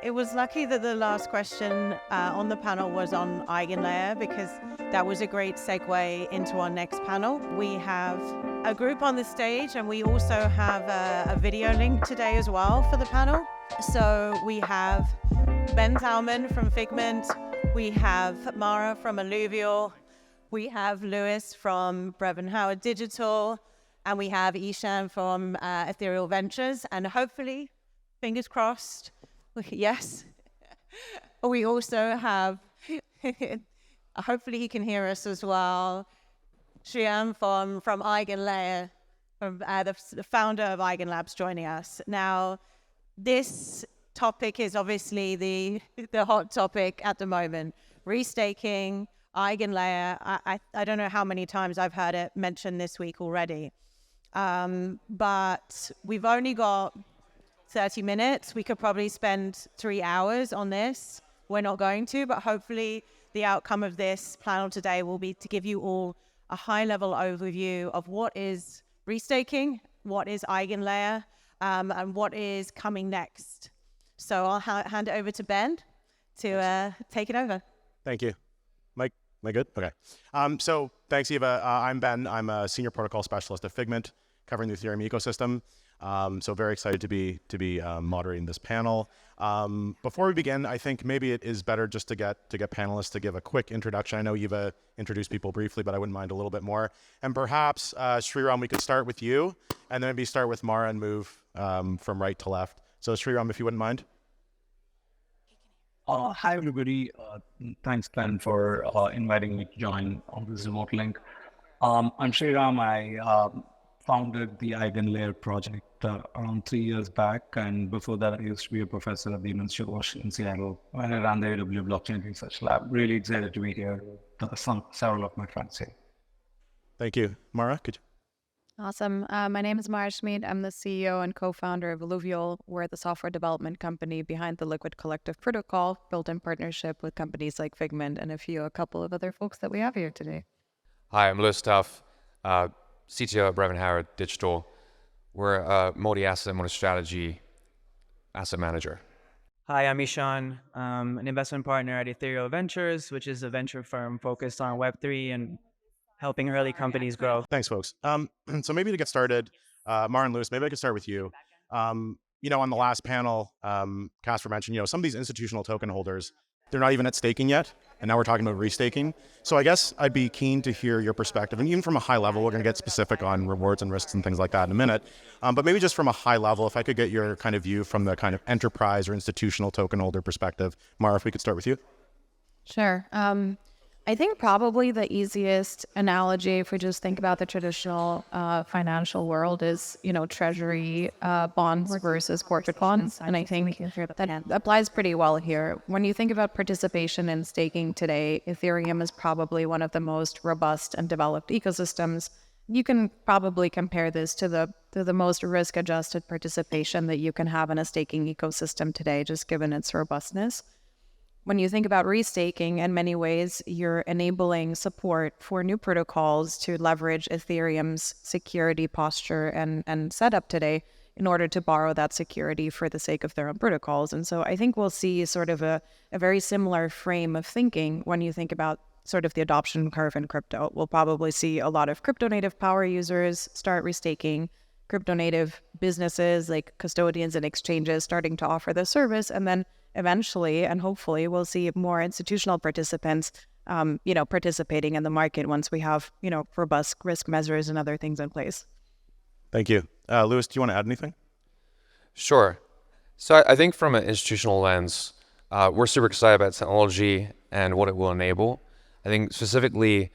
It was lucky that the last question on the panel was on EigenLayer, because that was a great segue into our next panel. We have a group on the stage, and we also have a video link today as well for the panel. So we have Ben Thalman from Figment, we have Mara from Alluvial, we have Lewis from Brevan Howard Digital, and we have Eeshaan from Ethereal Ventures, and hopefully, fingers crossed, yes. We also have, hopefully he can hear us as well, Sreeram from EigenLayer, from the founder of Eigen Labs, joining us. Now, this topic is obviously the hot topic at the moment. Restaking, EigenLayer. I don't know how many times I've heard it mentioned this week already. But we've only got 30 minutes. We could probably spend 3 hours on this. We're not going to, but hopefully the outcome of this panel today will be to give you all a high-level overview of what is restaking, what is EigenLayer, and what is coming next. So I'll hand it over to Ben to take it over. Thank you. Mike, am I good? Okay. So thanks, Eva. I'm Ben. I'm a senior protocol specialist at Figment, covering the Ethereum ecosystem. So very excited to be moderating this panel. Before we begin, I think maybe it is better just to get panelists to give a quick introduction. I know you've introduced people briefly, but I wouldn't mind a little bit more. And perhaps, Sreeram, we could start with you, and then maybe start with Mara and move from right to left. So Sreeram, if you wouldn't mind. Hi, everybody. Thanks, Ben, for inviting me to join on this remote link. I'm Sreeram. I founded the EigenLayer project around 3 years back, and before that I used to be a professor at the University of Washington in Seattle, where I ran the AWS Blockchain Research Lab. Really excited to be here with several of my friends here. Thank you. Mara, could you? Awesome. My name is Mara Schmiedt. I'm the CEO and co-founder of Alluvial. We're the software development company behind the Liquid Collective protocol, built in partnership with companies like Figment and a couple of other folks that we have here today. Hi, I'm Lewis Tuff, CTO at Brevan Howard Digital. We're a multi-asset, multi-strategy asset manager. Hi, I'm Eeshaan, an investment partner at Ethereal Ventures, which is a venture firm focused on Web3 and helping early companies grow. Thanks, folks. So maybe to get started, Mara and Lewis, maybe I could start with you. On the last panel, Casper mentioned, some of these institutional token holders, they're not even at staking yet, and now we're talking about restaking. So I guess I'd be keen to hear your perspective, and even from a high level, we're going to get specific on rewards and risks and things like that in a minute. But maybe just from a high level, if I could get your kind of view from the kind of enterprise or institutional token holder perspective. Mara, if we could start with you. Sure. I think probably the easiest analogy, if we just think about the traditional financial world, is, treasury bonds versus corporate bonds. And I think that applies pretty well here. When you think about participation in staking today, Ethereum is probably one of the most robust and developed ecosystems. You can probably compare this to the most risk-adjusted participation that you can have in a staking ecosystem today, just given its robustness. When you think about restaking, in many ways, you're enabling support for new protocols to leverage Ethereum's security posture and setup today in order to borrow that security for the sake of their own protocols. And so I think we'll see sort of a very similar frame of thinking when you think about sort of the adoption curve in crypto. We'll probably see a lot of crypto-native power users start restaking, crypto-native businesses like custodians and exchanges starting to offer the service, and then eventually, and hopefully, we'll see more institutional participants, participating in the market once we have, robust risk measures and other things in place. Thank you. Lewis, do you want to add anything? Sure. So I think from an institutional lens, we're super excited about technology and what it will enable. I think specifically,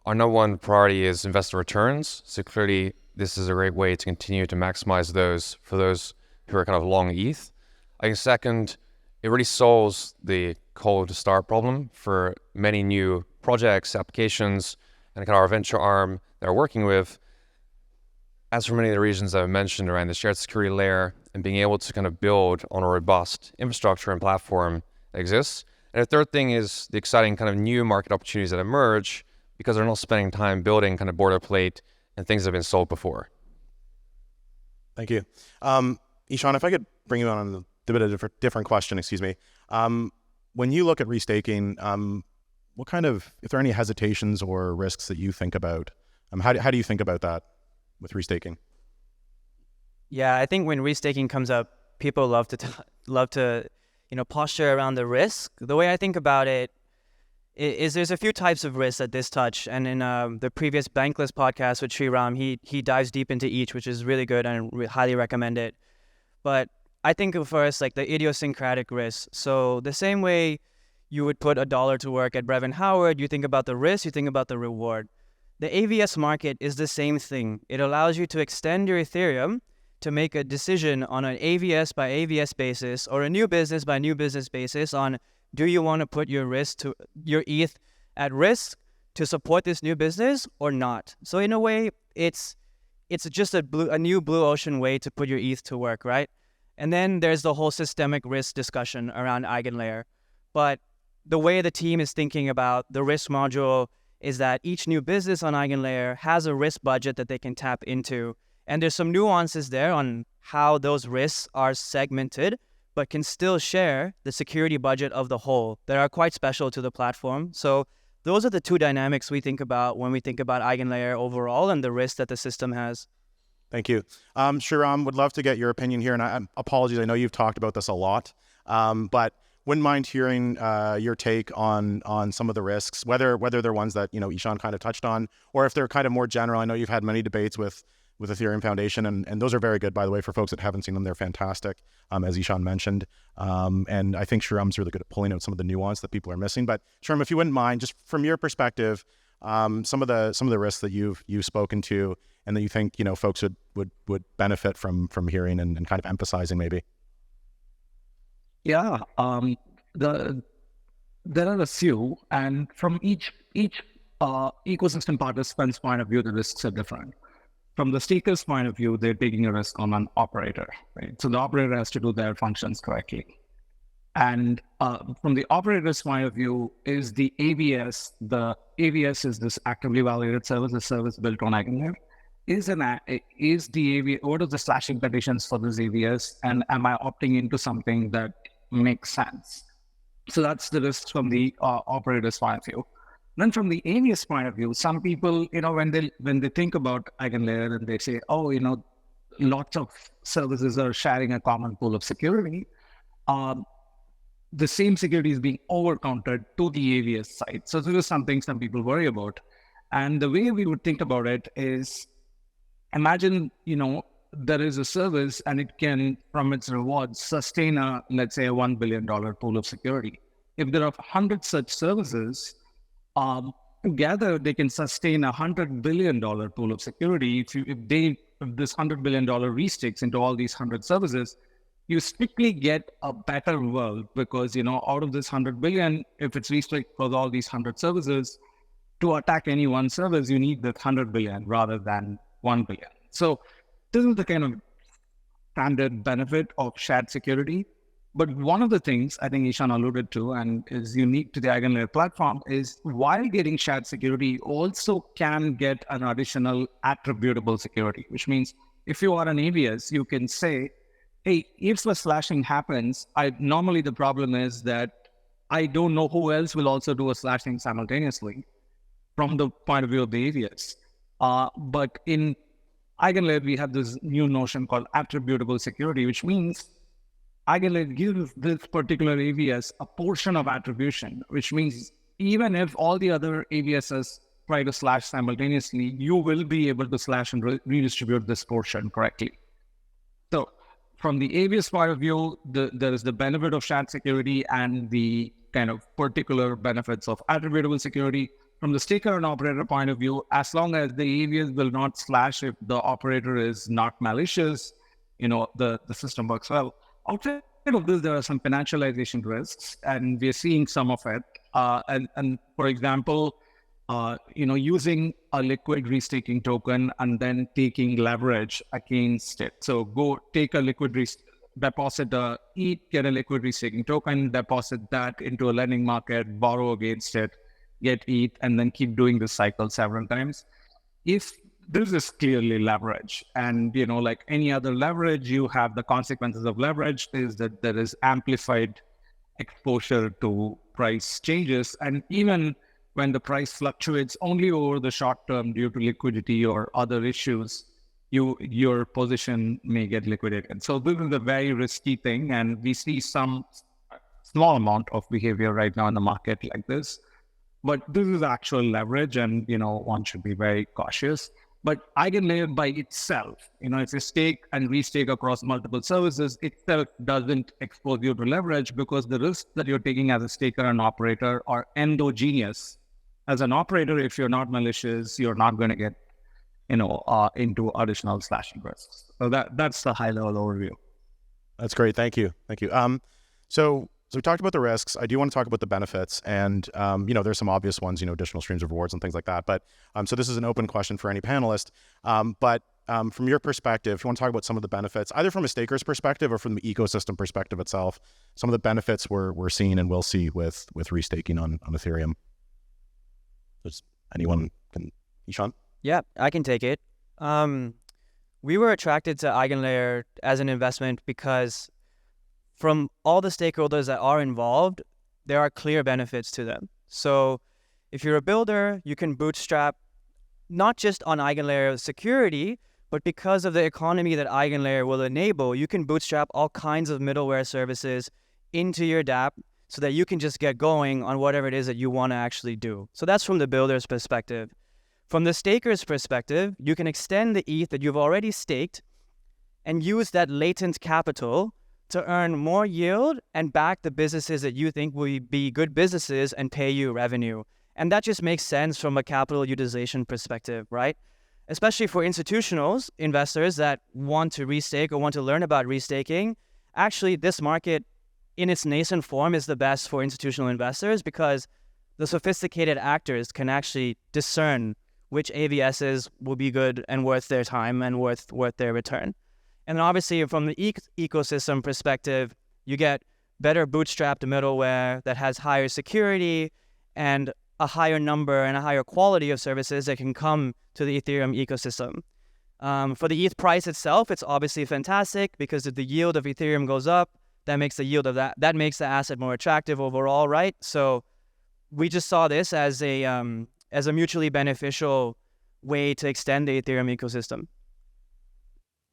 our number one priority is investor returns. So clearly, this is a great way to continue to maximize those for those who are kind of long ETH. I think second, it really solves the cold to start problem for many new projects, applications, and kind of our venture arm that we're working with. As for many of the reasons I've mentioned around the shared security layer and being able to kind of build on a robust infrastructure and platform that exists. And the third thing is the exciting kind of new market opportunities that emerge because they're not spending time building kind of boilerplate and things that have been sold before. Thank you. Eeshaan, if I could bring you on the bit of a different question, excuse me. When you look at restaking, what kind of, if there are any hesitations or risks that you think about, how do you think about that with restaking? Yeah, I think when restaking comes up, people love to posture around the risk. The way I think about it is there's a few types of risks at this touch, and in the previous Bankless podcast with Sreeram, he dives deep into each, which is really good and highly recommend it. But I think of first like the idiosyncratic risks. So the same way you would put $1 to work at Brevan Howard, you think about the risk, you think about the reward. The AVS market is the same thing. It allows you to extend your Ethereum to make a decision on an AVS by AVS basis or a new business by new business basis on, do you want to put your ETH at risk to support this new business or not? So in a way, it's just a new blue ocean way to put your ETH to work, right? And then there's the whole systemic risk discussion around EigenLayer. But the way the team is thinking about the risk module is that each new business on EigenLayer has a risk budget that they can tap into. And there's some nuances there on how those risks are segmented, but can still share the security budget of the whole that are quite special to the platform. So those are the two dynamics we think about when we think about EigenLayer overall and the risk that the system has. Thank you. Sreeram, would love to get your opinion here. And apologies, I know you've talked about this a lot, but wouldn't mind hearing your take on some of the risks, whether they're ones that, Eeshaan kind of touched on, or if they're kind of more general. I know you've had many debates with Ethereum Foundation, and those are very good, by the way, for folks that haven't seen them. They're fantastic, as Eeshaan mentioned. And I think Sreeram's really good at pulling out some of the nuance that people are missing. But Sreeram, if you wouldn't mind, just from your perspective, some of the risks that you've spoken to and that you think, folks would benefit from hearing and kind of emphasizing maybe. Yeah, there are a few, and from each ecosystem participant's point of view, the risks are different. From the staker's point of view, they're taking a risk on an operator, right? So the operator has to do their functions correctly. And from the operator's point of view, is the AVS is this actively validated service, a service built on EigenLayer. What are the slashing conditions for this AVS, and am I opting into something that makes sense? So that's the risk from the operator's point of view. Then from the AVS point of view, some people, when they think about EigenLayer and they say, lots of services are sharing a common pool of security, the same security is being over-counted to the AVS side. So this is something some people worry about. And the way we would think about it is, imagine, there is a service and it can, from its rewards, sustain let's say a $1 billion pool of security. If there are 100 such services, together they can sustain a $100 billion pool of security. If this $100 billion restakes into all these 100 services, you strictly get a better world because, out of this 100 billion, if it's restrict for all these 100 services, to attack any one service, you need the 100 billion rather than 1 billion. So this is the kind of standard benefit of shared security. But one of the things I think Eeshaan alluded to and is unique to the EigenLayer platform is while getting shared security, also can get an additional attributable security, which means if you are an AVS, you can say, hey, if the slashing happens, normally the problem is that I don't know who else will also do a slashing simultaneously from the point of view of the AVS. But in EigenLayer, we have this new notion called attributable security, which means EigenLayer gives this particular AVS a portion of attribution, which means even if all the other AVSs try to slash simultaneously, you will be able to slash and redistribute this portion correctly. So from the AVS point of view, there is the benefit of shared security and the kind of particular benefits of attributable security. From the staker and operator point of view, as long as the AVS will not slash if the operator is not malicious, the system works well. Outside of this, there are some financialization risks, and we're seeing some of it. And for example, using a liquid restaking token and then taking leverage against it. So go take a liquid deposit ETH, get a liquid restaking token, deposit that into a lending market, borrow against it, get ETH, and then keep doing this cycle several times. If this is clearly leverage. And, like any other leverage, you have the consequences of leverage is that there is amplified exposure to price changes. And even when the price fluctuates only over the short term due to liquidity or other issues, your position may get liquidated. So this is a very risky thing. And we see some small amount of behavior right now in the market like this. But this is actual leverage, and one should be very cautious. But EigenLayer by itself, if you stake and restake across multiple services, itself doesn't expose you to leverage, because the risks that you're taking as a staker and operator are endogenous. As an operator, if you're not malicious, you're not going to get into additional slashing risks. So that's the high level overview. That's great. Thank you. So we talked about the risks. I do want to talk about the benefits, and there's some obvious ones, additional streams of rewards and things like that. But so this is an open question for any panelist. But from your perspective, if you want to talk about some of the benefits, either from a staker's perspective or from the ecosystem perspective itself, some of the benefits we're seeing and will see with restaking on Ethereum. Does anyone can? Eeshaan? Yeah, I can take it. We were attracted to EigenLayer as an investment because from all the stakeholders that are involved, there are clear benefits to them. So if you're a builder, you can bootstrap not just on EigenLayer security, but because of the economy that EigenLayer will enable, you can bootstrap all kinds of middleware services into your dApp so that you can just get going on whatever it is that you want to actually do. So that's from the builder's perspective. From the staker's perspective, you can extend the ETH that you've already staked and use that latent capital to earn more yield and back the businesses that you think will be good businesses and pay you revenue. And that just makes sense from a capital utilization perspective, right? Especially for institutionals, investors that want to restake or want to learn about restaking. Actually, this market in its nascent form is the best for institutional investors because the sophisticated actors can actually discern which AVSs will be good and worth their time and worth their return. And then obviously from the ecosystem perspective, you get better bootstrapped middleware that has higher security and a higher number and a higher quality of services that can come to the Ethereum ecosystem. For the ETH price itself, it's obviously fantastic because if the yield of Ethereum goes up, that makes the yield of that makes the asset more attractive overall, right? So we just saw this as a mutually beneficial way to extend the Ethereum ecosystem.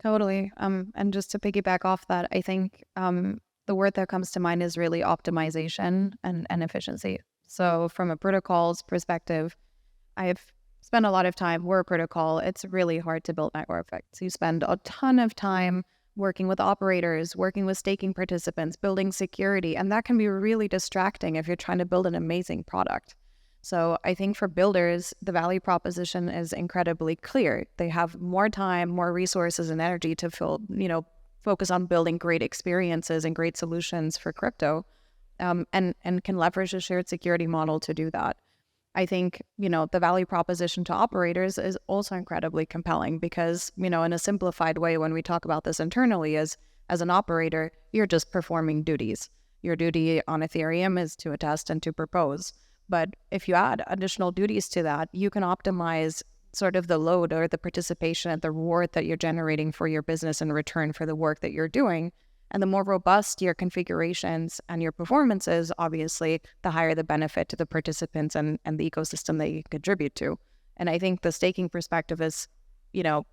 Totally. And just to piggyback off that, I think the word that comes to mind is really optimization and efficiency. So from a protocol's perspective, I've spent a lot of time, we're a protocol, it's really hard to build network effects. You spend a ton of time working with operators, working with staking participants, building security, and that can be really distracting if you're trying to build an amazing product. So I think for builders, the value proposition is incredibly clear. They have more time, more resources and energy to focus on building great experiences and great solutions for crypto, and can leverage a shared security model to do that. I think, the value proposition to operators is also incredibly compelling because, in a simplified way, when we talk about this internally as an operator, you're just performing duties. Your duty on Ethereum is to attest and to propose. But if you add additional duties to that, you can optimize sort of the load or the participation and the reward that you're generating for your business in return for the work that you're doing. And the more robust your configurations and your performance is, obviously, the higher the benefit to the participants and the ecosystem that you contribute to. And I think the staking perspective is,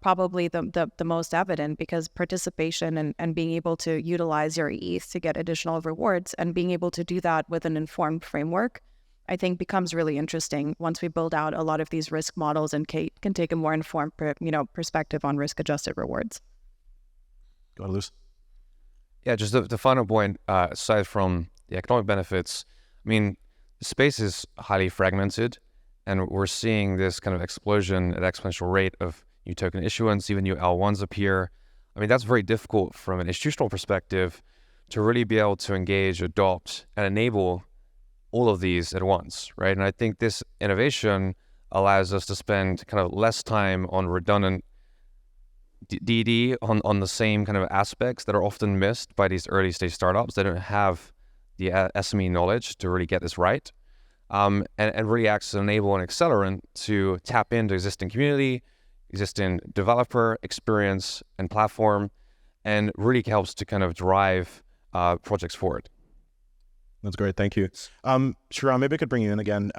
probably the most evident because participation and being able to utilize your ETH to get additional rewards and being able to do that with an informed framework, I think becomes really interesting once we build out a lot of these risk models and can take a more informed, perspective on risk-adjusted rewards. Go ahead, Lewis. Yeah, just the final point, aside from the economic benefits, I mean, the space is highly fragmented, and we're seeing this kind of explosion at exponential rate of new token issuance, even new L1s appear. I mean, that's very difficult from an institutional perspective to really be able to engage, adopt, and enable all of these at once, right? And I think this innovation allows us to spend kind of less time on redundant DD on the same kind of aspects that are often missed by these early stage startups. They don't have the SME knowledge to really get this right, and really acts as an enable and accelerant to tap into existing community, existing developer experience and platform, and really helps to kind of drive projects forward. That's great. Thank you. Sreeram, maybe I could bring you in again.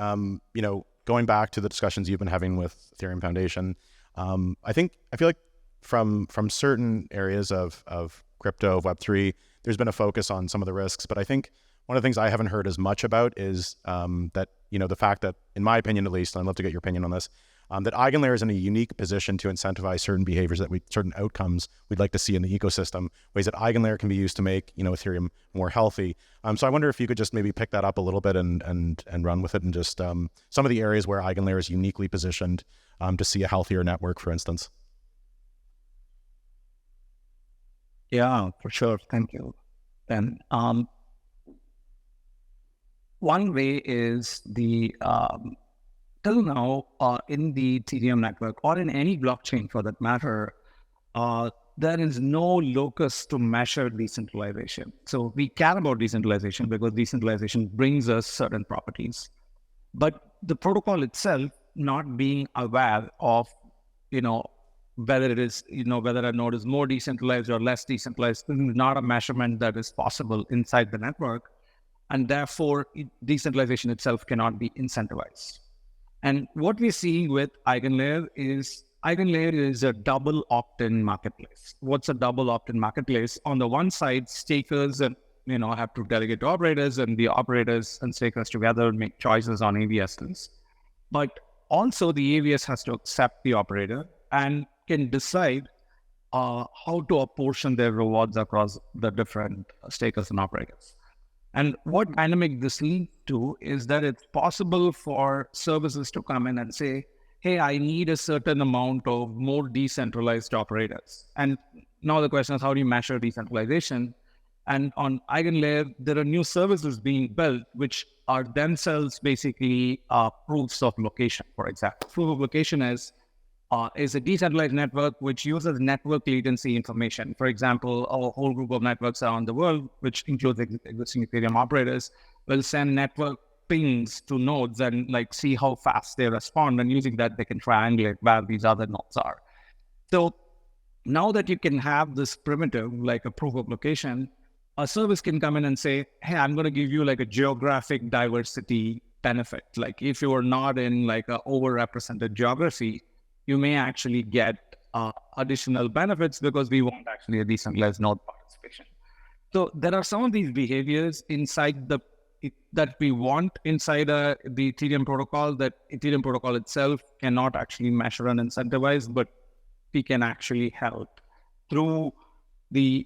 Going back to the discussions you've been having with Ethereum Foundation, I feel like from certain areas of crypto, Web3, there's been a focus on some of the risks, but I think one of the things I haven't heard as much about is that, the fact that, in my opinion at least, and I'd love to get your opinion on this, that EigenLayer is in a unique position to incentivize certain behaviors certain outcomes we'd like to see in the ecosystem, ways that EigenLayer can be used to make, Ethereum more healthy. So I wonder if you could just maybe pick that up a little bit and run with it, and just some of the areas where EigenLayer is uniquely positioned to see a healthier network, for instance. Yeah, for sure. Thank you, Ben. One way is till now, in the Ethereum network, or in any blockchain for that matter, there is no locus to measure decentralization. So we care about decentralization because decentralization brings us certain properties. But the protocol itself not being aware of, whether it is, whether a node is more decentralized or less decentralized, this is not a measurement that is possible inside the network. And therefore, decentralization itself cannot be incentivized. And what we see with EigenLayer is a double opt-in marketplace. What's a double opt-in marketplace? On the one side, stakers and have to delegate to operators, and the operators and stakers together make choices on AVSs. But also the AVS has to accept the operator and can decide how to apportion their rewards across the different stakers and operators. And what dynamic this leads to is that it's possible for services to come in and say, hey, I need a certain amount of more decentralized operators. And now the question is, how do you measure decentralization? And on EigenLayer, there are new services being built, which are themselves basically proofs of location, for example. Proof of location is a decentralized network which uses network latency information. For example, a whole group of networks around the world, which includes existing Ethereum operators, will send network pings to nodes and see how fast they respond, and using that they can triangulate where these other nodes are. So now that you can have this primitive, like a proof of location, a service can come in and say, hey, I'm going to give you a geographic diversity benefit. If you are not in a overrepresented geography, you may actually get additional benefits because we want actually a decentralized node participation. So there are some of these behaviors inside that we want inside the Ethereum protocol that Ethereum protocol itself cannot actually measure and incentivize, but we can actually help through the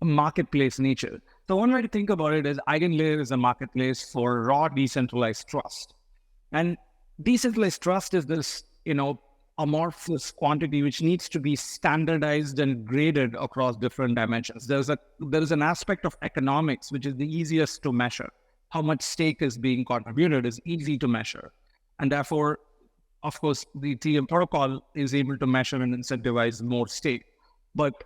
marketplace nature. So one way to think about it is EigenLayer is a marketplace for raw decentralized trust. And decentralized trust is this amorphous quantity which needs to be standardized and graded across different dimensions. There is an aspect of economics which is the easiest to measure. How much stake is being contributed is easy to measure. And therefore, of course, the Ethereum protocol is able to measure and incentivize more stake. But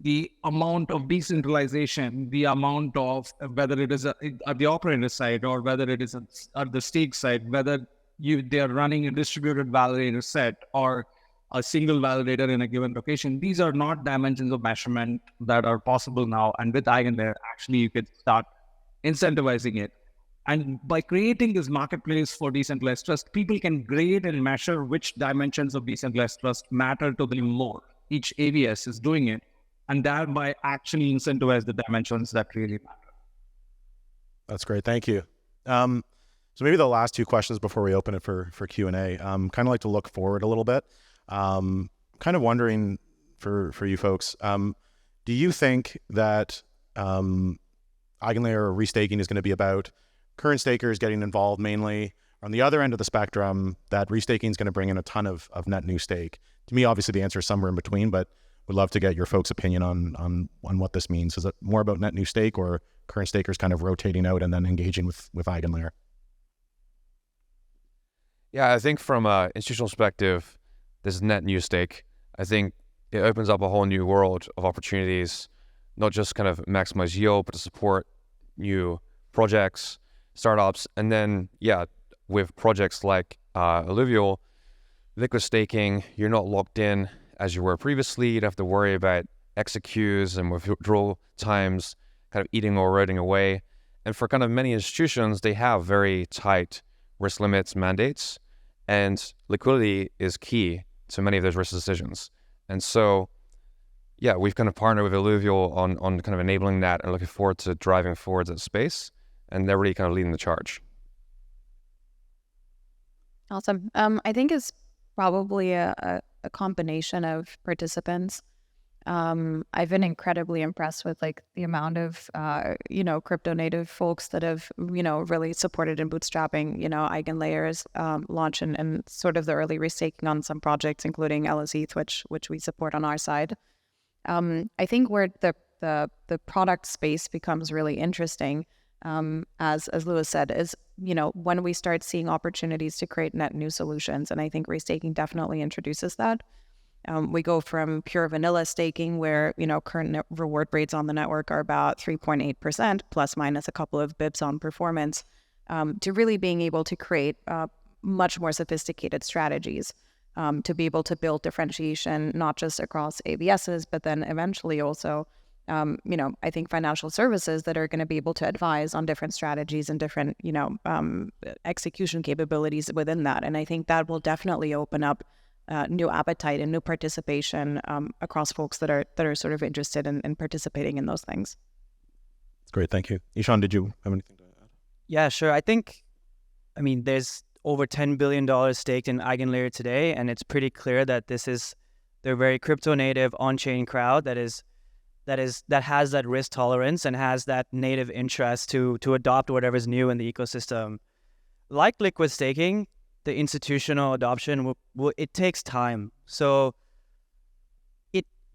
the amount of decentralization, the amount of whether it is at the operator side or whether it is at the stake side, whether they are running a distributed validator set or a single validator in a given location. These are not dimensions of measurement that are possible now. And with EigenLayer, actually, you could start incentivizing it. And by creating this marketplace for decentralized trust, people can grade and measure which dimensions of decentralized trust matter to them more. Each AVS is doing it, and thereby actually incentivize the dimensions that really matter. That's great. Thank you. So maybe the last two questions before we open it for Q&A, kind of like to look forward a little bit. Kind of wondering for you folks, do you think that EigenLayer or restaking is going to be about current stakers getting involved mainly? On the other end of the spectrum, that restaking is going to bring in a ton of net new stake. To me, obviously, the answer is somewhere in between, but would love to get your folks' opinion on what this means. Is it more about net new stake or current stakers kind of rotating out and then engaging with EigenLayer? Yeah, I think from an institutional perspective, this net new stake, I think it opens up a whole new world of opportunities, not just kind of maximize yield, but to support new projects, startups. And then, yeah, with projects like Alluvial, liquid staking, you're not locked in as you were previously. You'd have to worry about execues and withdrawal times kind of eating or eroding away. And for kind of many institutions, they have very tight risk limits mandates, and liquidity is key to many of those risk decisions. And so, yeah, we've kind of partnered with Alluvial on kind of enabling that and looking forward to driving forward that space. And they're really kind of leading the charge. Awesome. I think it's probably a combination of participants. I've been incredibly impressed with like the amount of, crypto native folks that have, really supported and bootstrapping, EigenLayer's launch and sort of the early restaking on some projects, including LSETH, which we support on our side. I think where the product space becomes really interesting, as Lewis said, is, when we start seeing opportunities to create net new solutions. And I think restaking definitely introduces that. We go from pure vanilla staking where, current reward rates on the network are about 3.8%, plus minus a couple of bips on performance, to really being able to create much more sophisticated strategies, to be able to build differentiation, not just across ABSs, but then eventually also, I think financial services that are going to be able to advise on different strategies and different, execution capabilities within that. And I think that will definitely open up new appetite and new participation across folks that are sort of interested in participating in those things. That's great. Thank you. Eeshaan, did you have anything to add? Yeah, sure. There's over $10 billion staked in EigenLayer today, and it's pretty clear that they're very crypto native on-chain crowd that has that risk tolerance and has that native interest to adopt whatever's new in the ecosystem. Like liquid staking, the institutional adoption it takes time. So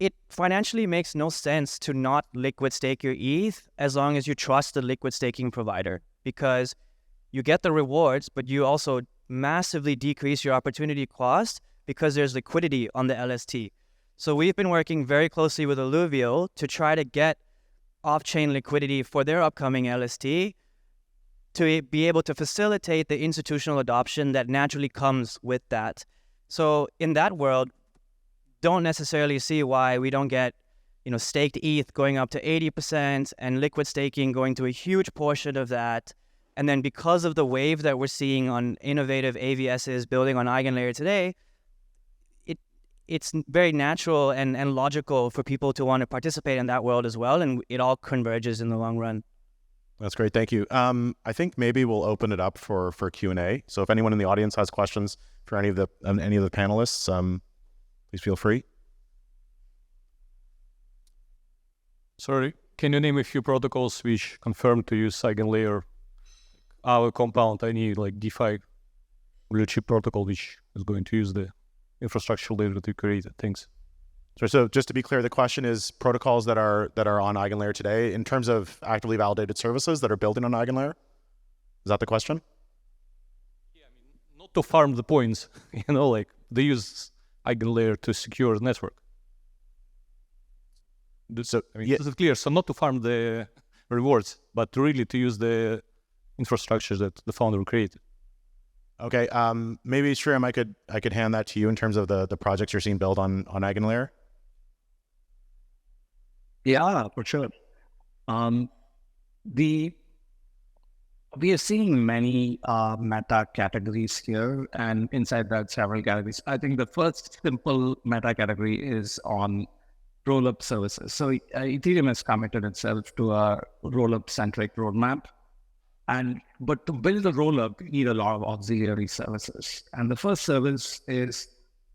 it financially makes no sense to not liquid stake your ETH as long as you trust the liquid staking provider, because you get the rewards, but you also massively decrease your opportunity cost because there's liquidity on the LST. So we've been working very closely with Alluvial to try to get off-chain liquidity for their upcoming LST to be able to facilitate the institutional adoption that naturally comes with that. So in that world, don't necessarily see why we don't get, staked ETH going up to 80% and liquid staking going to a huge portion of that. And then because of the wave that we're seeing on innovative AVSs building on EigenLayer today, it's very natural and logical for people to want to participate in that world as well. And it all converges in the long run. That's great. Thank you. I think maybe we'll open it up for Q&A. So if anyone in the audience has questions for any of the panelists, please feel free. Sorry, can you name a few protocols which confirm to use EigenLayer? Our compound, I need like DeFi blue chip protocol, which is going to use the infrastructure layer that you created. Thanks. So just to be clear, the question is protocols that are on EigenLayer today in terms of actively validated services that are building on EigenLayer? Is that the question? Yeah, not to farm the points, like they use EigenLayer to secure the network. So, this is clear. So not to farm the rewards, but really to use the infrastructure that the founder created. Okay, maybe Sreeram, I could hand that to you in terms of the projects you're seeing build on EigenLayer. Yeah, for sure. We are seeing many meta categories here, and inside that several categories. I think the first simple meta category is on roll-up services. So Ethereum has committed itself to a roll-up centric roadmap. But to build a roll-up, you need a lot of auxiliary services. And the first service is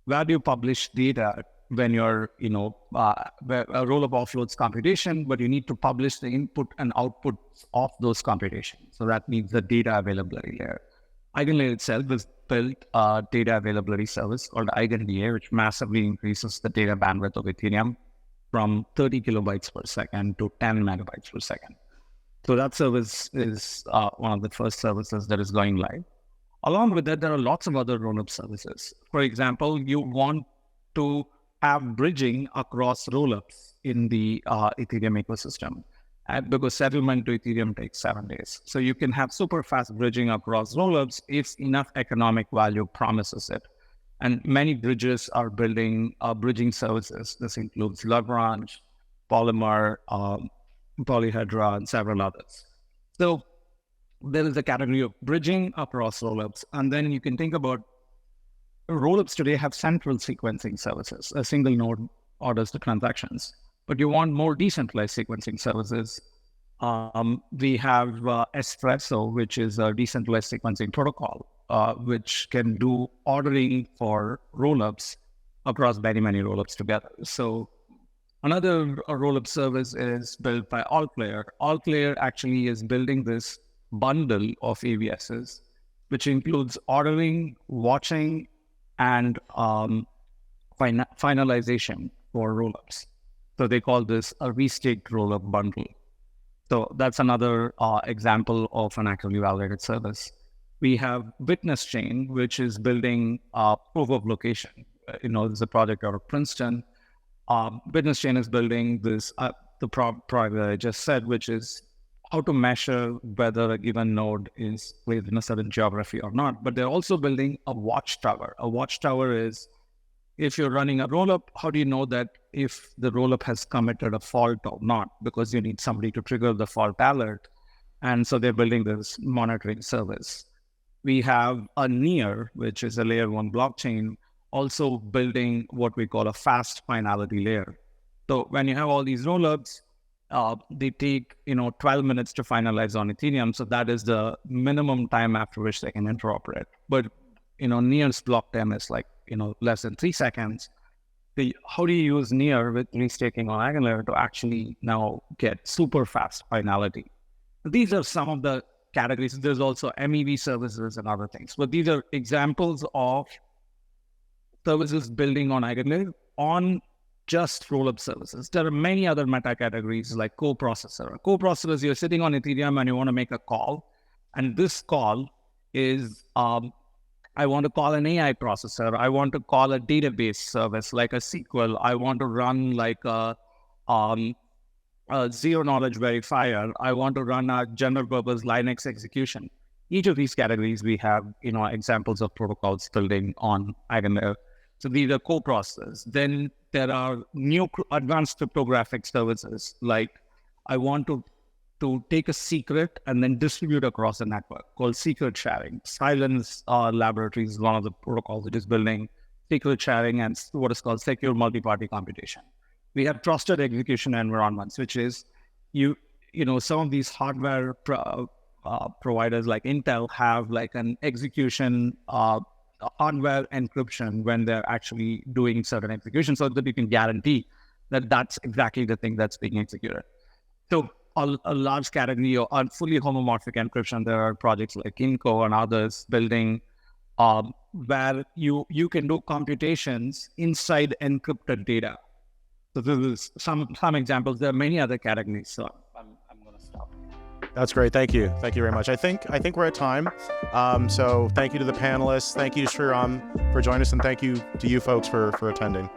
where do you publish data when you're, where a roll-up offloads computation, but you need to publish the input and output of those computations. So that means the data availability layer. EigenLayer itself has built a data availability service called EigenLayer, which massively increases the data bandwidth of Ethereum from 30 kilobytes per second to 10 megabytes per second. So that service is one of the first services that is going live. Along with that, there are lots of other roll-up services. For example, you want to have bridging across roll-ups in the Ethereum ecosystem, because settlement to Ethereum takes 7 days. So you can have super fast bridging across roll-ups if enough economic value promises it. And many bridges are building bridging services. This includes Lagrange, Polymer, Polyhedra, and several others. So there is a category of bridging across rollups. And then you can think about rollups today have central sequencing services. A single node orders the transactions. But you want more decentralized sequencing services. We have Espresso, which is a decentralized sequencing protocol, which can do ordering for rollups across many, many rollups together. So another rollup service is built by AltLayer. AltLayer actually is building this bundle of AVSs, which includes ordering, watching, and finalization for rollups. So they call this a restaked rollup bundle. So that's another example of an actively validated service. We have Witness Chain, which is building proof of location. There's a project out of Princeton. Witness Chain is building this, the project that I just said, which is how to measure whether a given node is placed in a certain geography or not. But they're also building a watchtower. A watchtower is, if you're running a rollup, how do you know that if the rollup has committed a fault or not? Because you need somebody to trigger the fault alert. And so they're building this monitoring service. We have a Near, which is a layer 1 blockchain, also building what we call a fast finality layer. So when you have all these rollups, they take 12 minutes to finalize on Ethereum. So that is the minimum time after which they can interoperate. But Near's block time is like less than 3 seconds. How do you use Near with restaking on EigenLayer to actually now get super fast finality? These are some of the categories. There's also MEV services and other things. But these are examples of services building on EigenLayer on just rollup services. There are many other meta categories like coprocessor. A coprocessor is you're sitting on Ethereum and you want to make a call. And this call is, I want to call an AI processor. I want to call a database service like a SQL. I want to run like a zero knowledge verifier. I want to run a general purpose Linux execution. Each of these categories, we have, examples of protocols building on EigenLayer. So these are co-processors. Then there are new advanced cryptographic services. Like I want to take a secret and then distribute across a network called secret sharing. Silence Laboratories is one of the protocols that is building secret sharing and what is called secure multi-party computation. We have trusted execution environments, which is, some of these hardware providers like Intel have like an execution hardware encryption when they're actually doing certain execution so that you can guarantee that that's exactly the thing that's being executed. So a large category of fully homomorphic encryption, there are projects like Inco and others building where you can do computations inside encrypted data. So this is some examples. There are many other categories. So I'm going to stop. That's great. Thank you. Thank you very much. I think we're at time. So thank you to the panelists. Thank you to Sreeram for joining us, and thank you to you folks for attending.